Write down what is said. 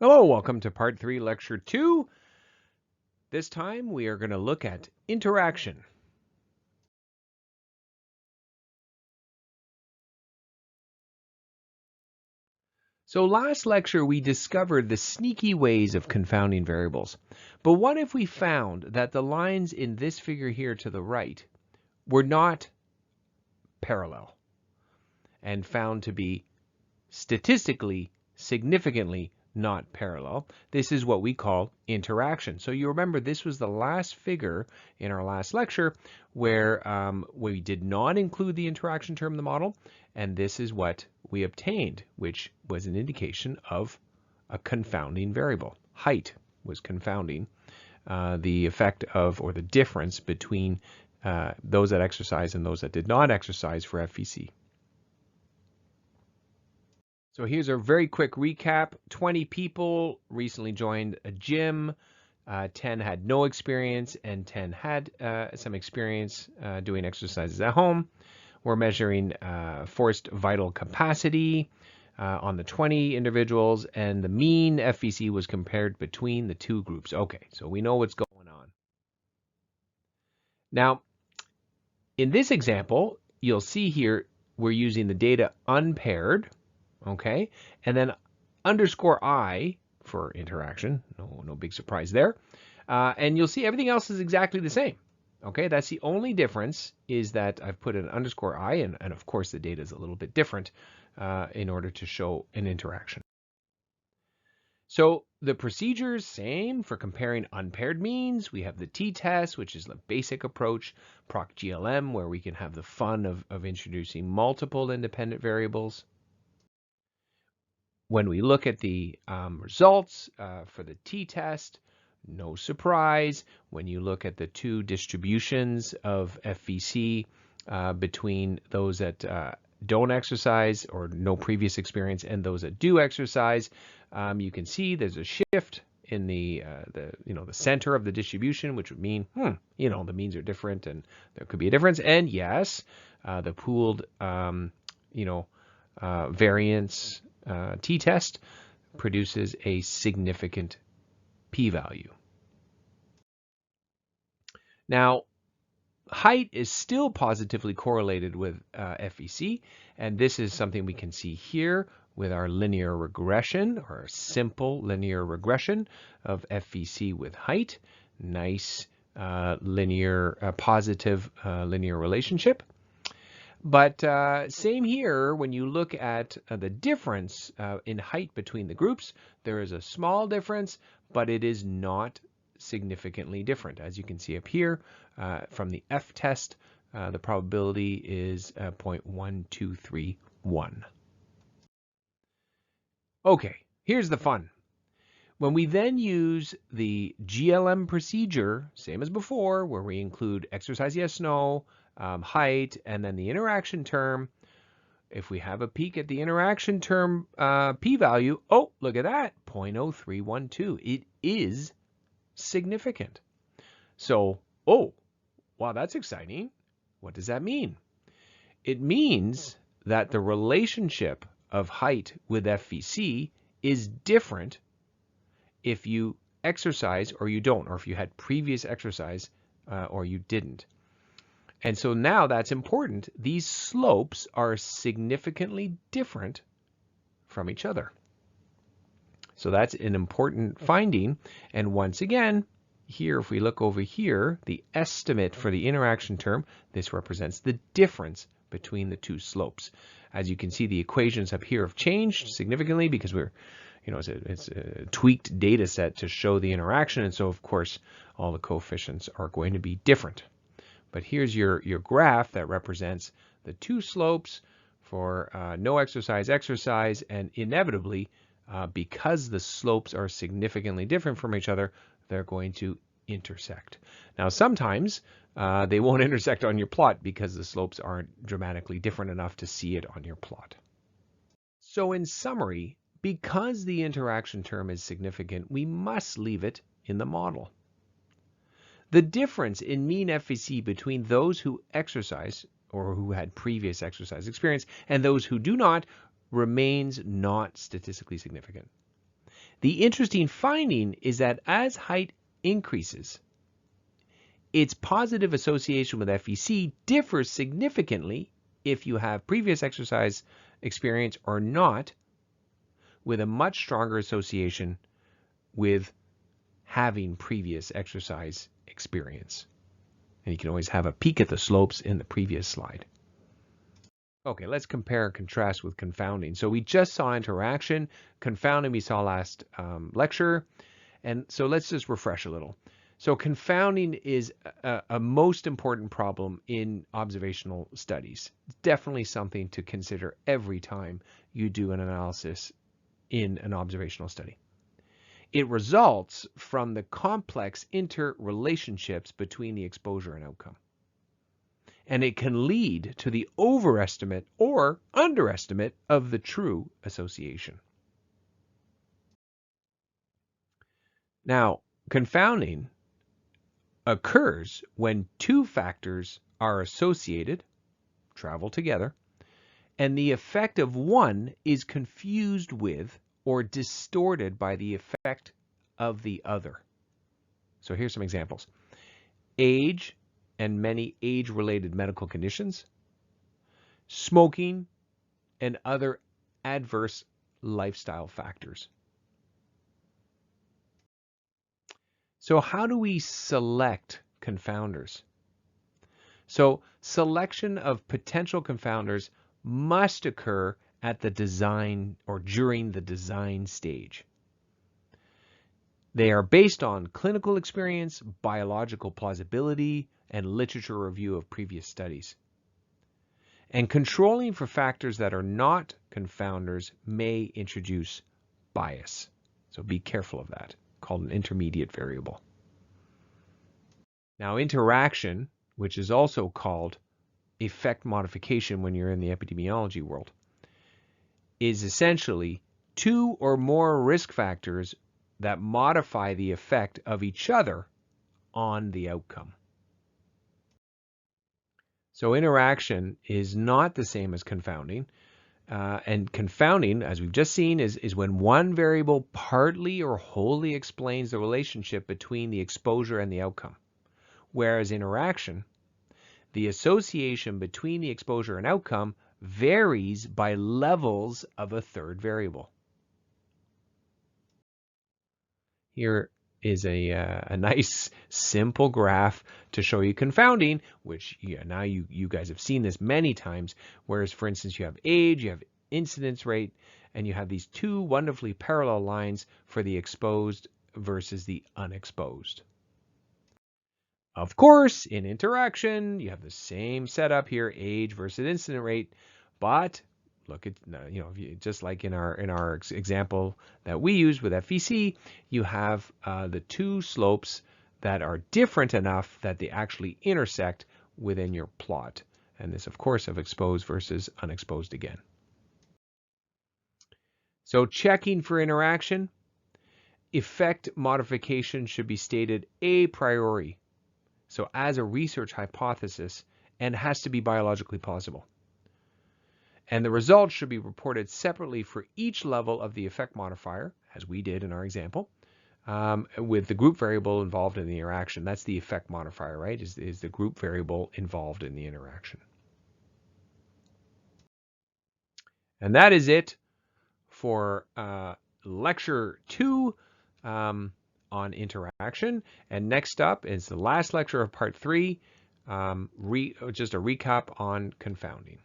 Hello, welcome to part 3, lecture 2. This time we are going to look at interaction. So last lecture we discovered the sneaky ways of confounding variables. But what if we found that the lines in this figure here to the right were not parallel and found to be statistically significantly not parallel? This is what we call interaction. So you remember this was the last figure in our last lecture where we did not include the interaction term in the model, and this is what we obtained, which was an indication of a confounding variable. Height was confounding the effect of, or the difference between those that exercise and those that did not exercise for FVC. So here's a very quick recap. 20 people recently joined a gym. 10 had no experience and 10 had some experience doing exercises at home. We're measuring forced vital capacity on the 20 individuals, and the mean FVC was compared between the two groups. Okay, so we know what's going on. Now, in this example, you'll see here we're using the data unpaired. Okay, and then underscore I for interaction. No big surprise there. And you'll see everything else is exactly the same. Okay, that's the only difference, is that I've put an underscore I, and of course the data is a little bit different in order to show an interaction. So the procedures, same for comparing unpaired means. We have the t-test, which is the basic approach, proc GLM, where we can have the fun of introducing multiple independent variables. When we look at the results for the t-test, no surprise. When you look at the two distributions of FVC between those that don't exercise or no previous experience and those that do exercise, you can see there's a shift in the center of the distribution, which would mean the means are different and there could be a difference. And yes, the pooled variance t-test produces a significant p-value. Now, height is still positively correlated with FVC, and this is something we can see here with our linear regression, or simple linear regression of FVC with height. Nice positive linear relationship. But same here, when you look at the difference in height between the groups, there is a small difference, but it is not significantly different. As you can see up here from the F test, the probability is 0.1231. Okay, here's the fun. When we then use the GLM procedure, same as before, where we include exercise yes, no, height, and then the interaction term, if we have a peek at the interaction term p-value, oh, look at that, 0.0312. It is significant. So, oh, wow, that's exciting. What does that mean? It means that the relationship of height with FVC is different if you exercise or you don't, or if you had previous exercise or you didn't. And so now that's important. These slopes are significantly different from each other. So that's an important finding. And once again, here, if we look over here, the estimate for the interaction term, this represents the difference between the two slopes. As you can see, the equations up here have changed significantly because it's a tweaked data set to show the interaction. And so, of course, all the coefficients are going to be different. But here's your graph that represents the two slopes for no exercise, and inevitably, because the slopes are significantly different from each other, they're going to intersect. Now, sometimes they won't intersect on your plot because the slopes aren't dramatically different enough to see it on your plot. So in summary, because the interaction term is significant, we must leave it in the model. The difference in mean FVC between those who exercise or who had previous exercise experience and those who do not remains not statistically significant. The interesting finding is that as height increases, its positive association with FEC differs significantly if you have previous exercise experience or not, with a much stronger association with having previous exercise experience. And you can always have a peek at the slopes in the previous slide. Okay, let's compare and contrast with confounding. So we just saw interaction. Confounding we saw last lecture. And so let's just refresh a little. So confounding is a most important problem in observational studies. It's definitely something to consider every time you do an analysis in an observational study. It results from the complex interrelationships between the exposure and outcome. And it can lead to the overestimate or underestimate of the true association. Now, confounding occurs when two factors are associated, travel together, and the effect of one is confused with or distorted by the effect of the other. So here's some examples. Age and many age-related medical conditions, smoking, and other adverse lifestyle factors. So how do we select confounders? So selection of potential confounders must occur at the design or during the design stage. They are based on clinical experience, biological plausibility, and literature review of previous studies. And controlling for factors that are not confounders may introduce bias. So be careful of that, called an intermediate variable. Now, interaction, which is also called effect modification when you're in the epidemiology world, is essentially two or more risk factors that modify the effect of each other on the outcome. So interaction is not the same as confounding. And confounding, as we've just seen, is when one variable partly or wholly explains the relationship between the exposure and the outcome. Whereas interaction, the association between the exposure and outcome varies by levels of a third variable. Here is a nice simple graph to show you confounding, which now you guys have seen this many times, whereas for instance you have age, you have incidence rate, and you have these two wonderfully parallel lines for the exposed versus the unexposed. Of course, in interaction, you have the same setup here, age versus incidence rate, but look at, just like in our example that we use with FEC, you have the two slopes that are different enough that they actually intersect within your plot. And this, of course, of exposed versus unexposed again. So checking for interaction, effect modification should be stated a priori. So as a research hypothesis, and has to be biologically plausible. And the results should be reported separately for each level of the effect modifier, as we did in our example, with the group variable involved in the interaction. That's the effect modifier, right? Is the group variable involved in the interaction. And that is it for lecture 2 on interaction. And next up is the last lecture of part 3, just a recap on confounding.